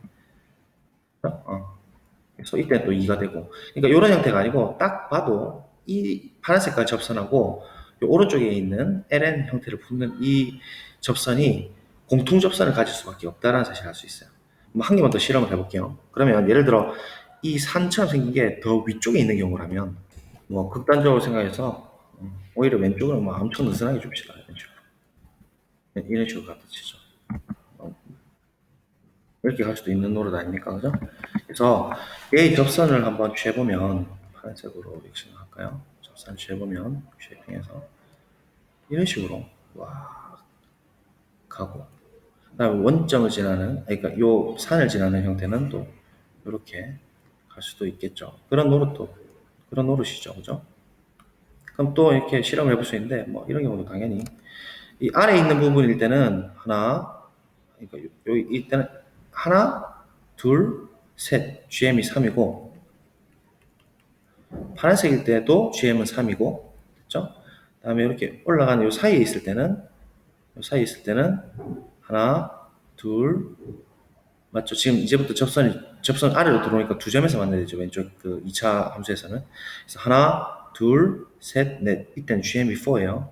S1: 그래서 이때 또 2가 되고. 그러니까 이런 형태가 아니고, 딱 봐도 이 파란 색깔 접선하고, 이 오른쪽에 있는 LN 형태를 붙는 이 접선이 공통 접선을 가질 수밖에 없다라는 사실을 알 수 있어요. 뭐 한 개만 더 실험을 해볼게요. 그러면 예를 들어 이 산처럼 생긴 게 더 위쪽에 있는 경우라면 뭐 극단적으로 생각해서 오히려 왼쪽은 뭐 엄청 느슨하게 줍시다. 이런 식으로. 이런 식으로 갖다 치죠. 이렇게 갈 수도 있는 노릇 아닙니까? 그죠? 그래서 얘의 접선을 한번 취해보면 파란색으로 리액션을 할까요? 접선 취해보면 쉐이핑해서 이런 식으로 와 가고 그다음에 원점을 지나는 그러니까 요 산을 지나는 형태는 또 이렇게 갈 수도 있겠죠. 그런 노릇이죠. 그죠? 그럼 또 이렇게 실험을 해볼 수 있는데 뭐 이런 경우도 당연히 이 아래 있는 부분일 때는 하나 그러니까 여기 이때는 하나 둘 셋 GM이 3이고 파란색일 때도 GM은 3이고 그렇죠? 그다음에 이렇게 올라가는 요 사이에 있을 때는 하나 둘 맞죠? 지금 이제부터 접선 아래로 들어오니까 두 점에서 만나야 되죠. 왼쪽 그 2차 함수에서는. 그래서 하나, 둘, 셋, 넷. 이때는 GM이 4예요.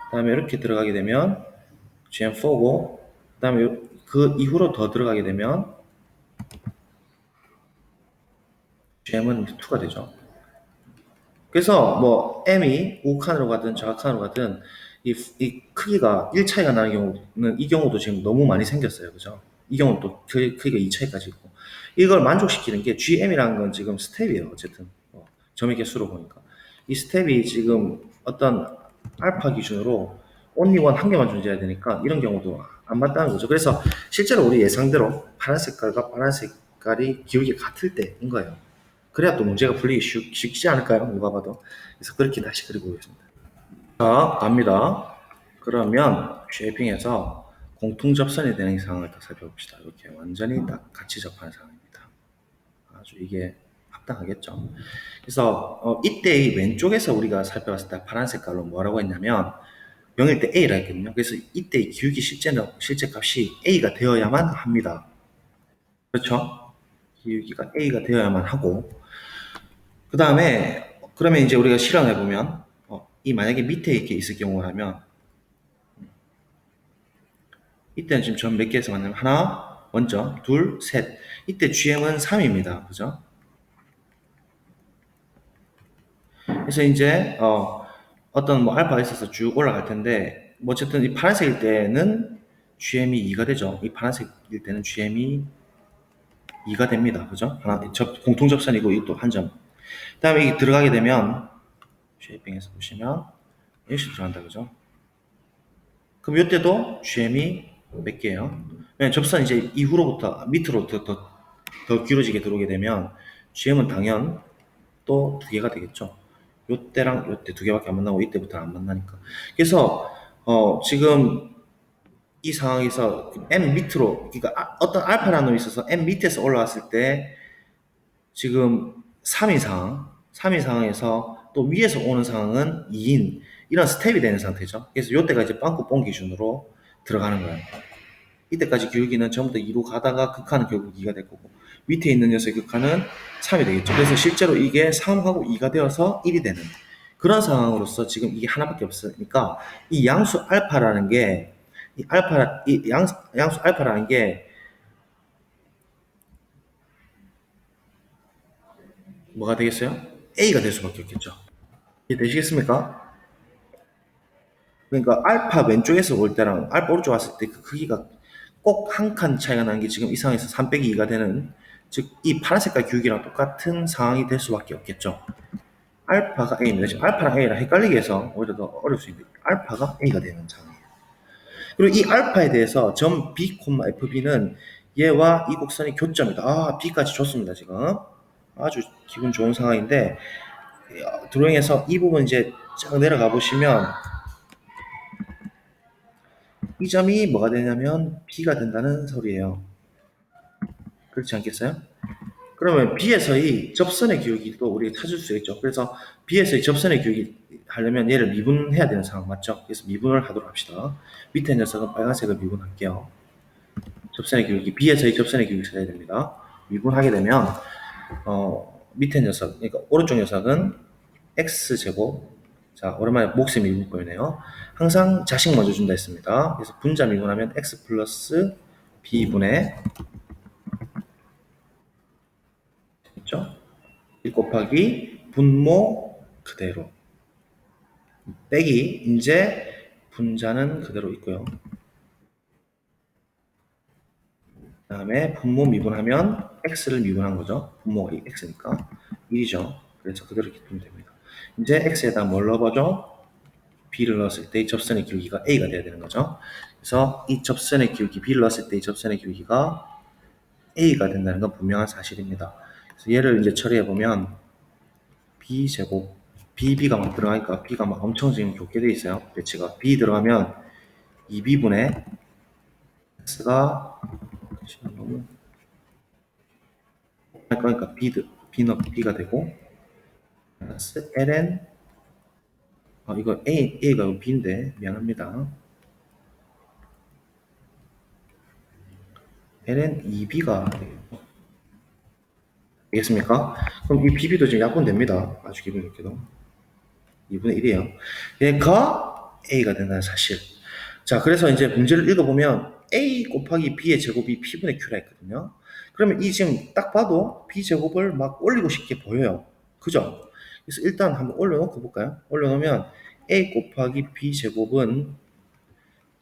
S1: 그다음에 이렇게 들어가게 되면 GM4고 그다음에 그 이후로 더 들어가게 되면 GM은 2가 되죠. 그래서 뭐 M이 우칸으로 가든 좌칸으로 가든 이 크기가 1차이가 나는 경우는 이 경우도 지금 너무 많이 생겼어요. 그죠? 이 경우는 또 크기가 2차이까지 있고 이걸 만족시키는 게 GM이라는 건 지금 스텝이에요. 어쨌든 점의 개수로 보니까 이 스텝이 지금 어떤 알파 기준으로 only one 한 개만 존재해야 되니까 이런 경우도 안 맞다는 거죠. 그래서 실제로 우리 예상대로 파란 색깔과 파란 색깔이 기울기 같을 때인 거예요. 그래야 또 문제가 풀리기 쉽지 않을까요? 누가 봐도. 그래서 그렇게 다시 그리고 보겠습니다. 자, 갑니다. 그러면 쉐이핑에서 공통 접선이 되는 상황을 딱 살펴봅시다. 이렇게 완전히 딱 같이 접하는 상황입니다. 아주 이게 합당하겠죠. 그래서 이때의 왼쪽에서 우리가 살펴봤을 때 파란 색깔로 뭐라고 했냐면 0일 때 A라 했거든요. 그래서 이때의 기울기 실제 값이 A가 되어야만 합니다. 그렇죠? 기울기가 A가 되어야만 하고 그 다음에 그러면 이제 우리가 실험해 보면 이 만약에 밑에 이렇게 있을 경우라면 이때는 지금 전 몇 개에서 만나면 하나 먼저 둘 셋 이때 GM은 3입니다. 그죠? 그래서 이제 어떤 뭐 알파가 있어서 쭉 올라갈 텐데 뭐 어쨌든 이 파란색일 때는 GM이 2가 되죠. 이 파란색일 때는 GM이 2가 됩니다. 그죠? 하나 공통 접선이고 이 또 한 점. 그다음에 이 들어가게 되면 쉐이핑에서 보시면 이렇게 들어간다. 그죠? 그럼 이때도 GM이 몇 개예요? 왜냐면 접선 이제 이후로부터 밑으로 더 길어지게 들어오게 되면 GM은 당연 또 두 개가 되겠죠. 요때랑 요때 두 개밖에 안 만나고 이때부터는 안 만나니까. 그래서 지금 이 상황에서 M 밑으로 그러니까 어떤 알파라는 놈이 있어서 M 밑에서 올라왔을 때 지금 3인 상황, 3인 상황에서 또 위에서 오는 상황은 2인 이런 스텝이 되는 상태죠. 그래서 이때가 이제 빵꾸 뽕 기준으로 들어가는 거예요. 이때까지 기울기는 전부 다 2로 가다가 극한은 결국 2가 될 거고 밑에 있는 녀석의 극한은 3이 되겠죠. 그래서 실제로 이게 3하고 2가 되어서 1이 되는 그런 상황으로서 지금 이게 하나밖에 없으니까 이 양수 알파라는 게 이 양수 알파라는 게 뭐가 되겠어요? A가 될 수밖에 없겠죠. 이해되시겠습니까? 그러니까 알파 왼쪽에서 올 때랑 알파 오른쪽 왔을 때 그 크기가 꼭 한 칸 차이가 나는 게 지금 이 상황에서 3 빼기 2가 되는 즉 이 파란 색깔 기울기랑 똑같은 상황이 될 수밖에 없겠죠. 알파가 A입니다. 지금 알파랑 A랑 헷갈리게 해서 오히려 더 어려울 수 있는데 알파가 A가 되는 상황이에요. 그리고 이 알파에 대해서 점 B, FB는 얘와 이 곡선이 교점이다. 아, B까지 좋습니다. 지금 아주 기분 좋은 상황인데 드로잉에서 이 부분 이제 쫙 내려가 보시면 이 점이 뭐가 되냐면 B가 된다는 소리예요. 그렇지 않겠어요? 그러면 B에서의 접선의 기울기도 우리가 찾을 수 있죠. 그래서 B에서의 접선의 기울기 하려면 얘를 미분해야 되는 상황 맞죠? 그래서 미분을 하도록 합시다. 밑에 녀석은 빨간색을 미분할게요. 접선의 기울기, B에서의 접선의 기울기 찾아야 됩니다. 미분하게 되면 밑에 녀석, 그러니까 오른쪽 녀석은 X제곱. 자, 오랜만에 몫의 미분 보이네요. 항상 자식 먼저 준다 했습니다. 그래서 분자 미분하면 X 플러스 B분의 있죠? 1 곱하기 분모 그대로 빼기 이제 분자는 그대로 있고요. 그 다음에 분모 미분하면 x를 미분한 거죠. 분모가 x니까 1이죠. 그래서 그대로 이렇게 두면 됩니다. 이제 x에다 뭘 넣어보죠? b를 넣었을 때 이 접선의 기울기가 a가 돼야 되는 거죠. 그래서 이 접선의 기울기 b를 넣었을 때 이 접선의 기울기가 a가 된다는 건 분명한 사실입니다. 그래서 얘를 이제 처리해 보면 b제곱 bb가 막 들어가니까 b가 막 엄청 지금 좋게 돼 있어요. 배치가 b 들어가면 2b분의 x가 너무 할 거니까 b가 되고 플러스 ln 이거 a가 b인데 미안합니다. ln 2b가 되겠고 알겠습니까? 그럼 이 bb도 지금 약분됩니다. 아주 기분 좋게도 2분의 1이에요. 얘가 a가 된다는 사실. 자, 그래서 이제 문제를 읽어보면 a 곱하기 b의 제곱이 p분의 q라 했거든요. 그러면 이 지금 딱 봐도 b제곱을 막 올리고 싶게 보여요. 그죠? 그래서 일단 한번 올려놓고 볼까요? 올려놓으면 a 곱하기 b제곱은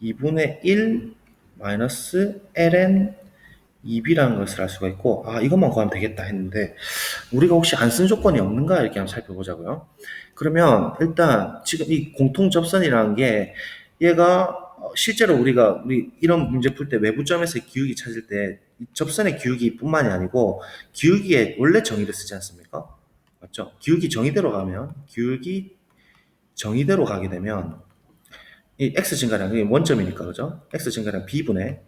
S1: 2분의 1 마이너스 ln 2b라는 것을 알 수가 있고, 이것만 구하면 되겠다 했는데, 우리가 혹시 안 쓴 조건이 없는가 이렇게 한번 살펴보자고요. 그러면 일단 지금 이 공통 접선이라는 게 얘가 실제로 우리가 이런 문제 풀 때 외부점에서의 기울기 찾을 때 접선의 기울기뿐만이 아니고 기울기의 원래 정의를 쓰지 않습니까? 맞죠? 기울기 정의대로 가게 되면 이 x 증가량이 원점이니까 그죠? x 증가량 b분의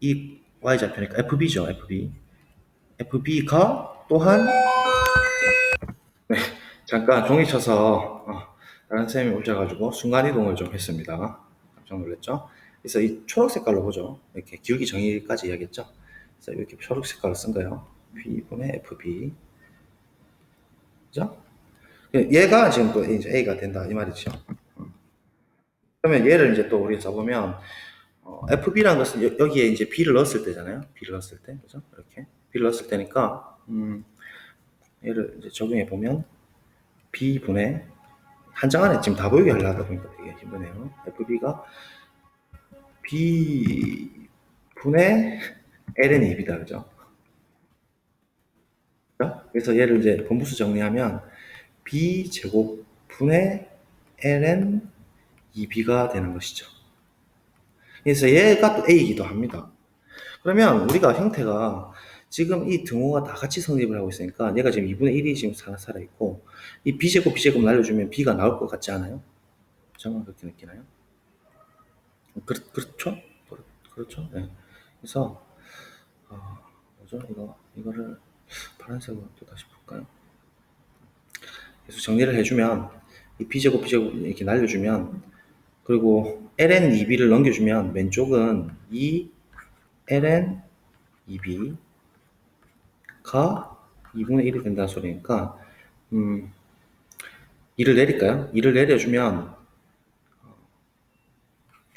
S1: 이 y좌표니까 fb죠. fb가 또한 잠깐 종이 쳐서 다른 쌤이 오셔가지고 순간이동을 좀 했습니다. 깜짝 놀랐죠? 그래서 이 초록 색깔로 보죠. 이렇게 기울기 정의까지 이야기했죠. 그래서 이렇게 초록 색깔로 쓴 거예요. B분의 FB. 그죠? 얘가 지금 또 이제 A가 된다 이 말이죠. 그러면 얘를 이제 또 우리가 써보면 FB라는 것은 여기에 이제 B를 넣었을 때잖아요. B를 넣었을 때, 그죠? 이렇게 B를 넣었을 때니까 얘를 이제 적용해 보면 B분의 한 장 안에 지금 다 보이게 하려다 보니까 되게 힘드네요. FB가 B분의 ln 2b다, 그죠? 그래서 얘를 이제 분부수 정리하면 B제곱분의 ln 2b가 되는 것이죠. 그래서 얘가 또 A이기도 합니다. 그러면 우리가 형태가 지금 이 등호가 다 같이 성립을 하고 있으니까 얘가 지금 2분의 1이 지금 살아있고 이 B제곱 날려주면 B가 나올 것 같지 않아요? 정말 그렇게 느끼나요? 그렇죠? 그렇죠? 네. 그래서 뭐죠? 이거를 파란색으로 또 다시 볼까요? 그래서 정리를 해주면 이 B제곱 이렇게 날려주면 그리고 ln 2b를 넘겨주면 왼쪽은 이 ln 2b가 2분의 1이 된다는 소리니까 2를 내릴까요? 2를 내려주면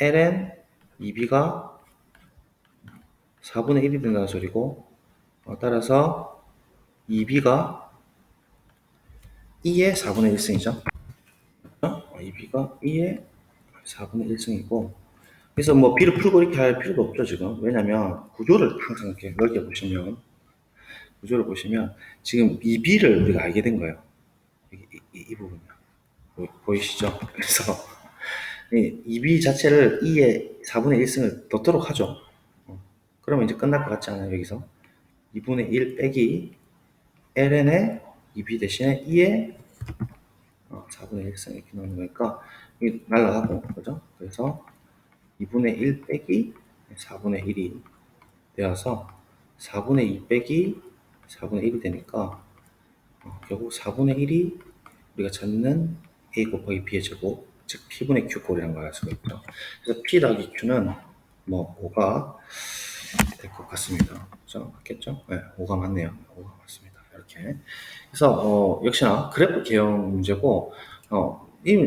S1: ln 2b가 4분의 1이 된다는 소리고 따라서 2b가 2의 4분의 1승이죠. 2b가 2의 4분의 1승이고 그래서 뭐 b를 풀고 이렇게 할 필요도 없죠 지금. 왜냐면 구조를 항상 이렇게 넓게 보시면 구조를 보시면 지금 이 b를 우리가 알게 된 거예요. 이 부분 보이시죠? 그래서 이 b 자체를 2의 4분의 1승을 넣도록 하죠. 그러면 이제 끝날 것 같지 않아요? 여기서 2분의 1 빼기 ln의 2b 대신에 2의 4분의 1승 이렇게 넣는 거니까 이게 날라가고 그죠? 그래서 2분의 1 빼기 4분의 1이 되어서 4분의 2 빼기 4분의 1이 되니까 결국 4분의 1이 우리가 찾는 a 곱하기 b의 제곱, 즉 p분의 q꼴이라는 걸 알 수가 있죠. 그래서 p 더하기 q는 뭐 5가 될 것 같습니다. 그죠? 맞겠죠? 네, 5가 맞네요. 5가 맞습니다. 이렇게. 그래서 역시나 그래프 개형 문제고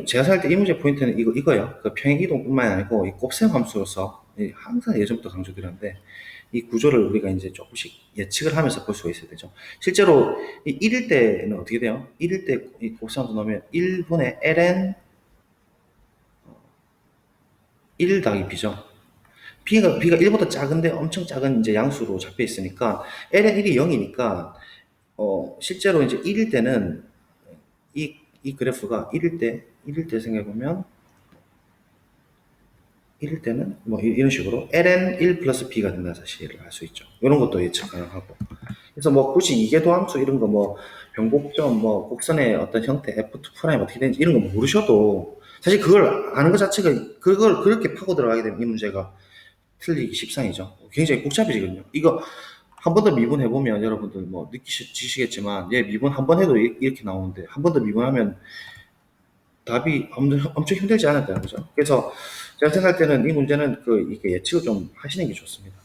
S1: 제가 생각할 때 이 문제 포인트는 이거예요. 그 평행 이동뿐만 아니고 이 곱셈 함수로서 항상 예전부터 강조드렸는데 이 구조를 우리가 이제 조금씩 예측을 하면서 볼 수가 있어야 되죠. 실제로 이 1일 때는 어떻게 돼요? 1일 때 이 곱셈 함수 넣으면 1분의 ln 1 더하기 b죠. b가 1보다 작은데 엄청 작은 이제 양수로 잡혀 있으니까 ln 1이 0이니까 실제로 이제 1일 때는 이 그래프가 1일 때 생각해보면 1일 때는 뭐 이런 식으로 ln 1 플러스 b가 된다는 사실을 알 수 있죠. 이런 것도 예측 가능하고. 그래서 뭐 굳이 이계도함수 이런 거 뭐 변곡점 뭐 곡선의 어떤 형태 f2 프라임 어떻게 되는지 이런 거 모르셔도 사실 그걸 아는 것 자체가 그걸 그렇게 파고 들어가게 되면 이 문제가 틀리기 십상이죠. 굉장히 복잡해지거든요. 이거 한 번 더 미분해보면 여러분들 뭐 느끼시겠지만 얘 미분 한 번 해도 이렇게 나오는데 한 번 더 미분하면 답이 엄청 힘들지 않을까요? 그죠? 그래서 제가 생각할 때는 이 문제는 이게 예측을 좀 하시는 게 좋습니다.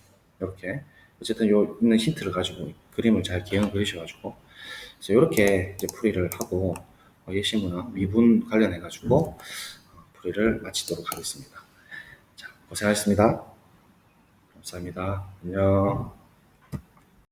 S1: 이렇게. 어쨌든 있는 힌트를 가지고 그림을 잘 개형 그리셔가지고. 그래서 이렇게 이제 풀이를 하고, 예시문화 미분 관련해가지고, 풀이를 마치도록 하겠습니다. 자, 고생하셨습니다. 감사합니다. 안녕.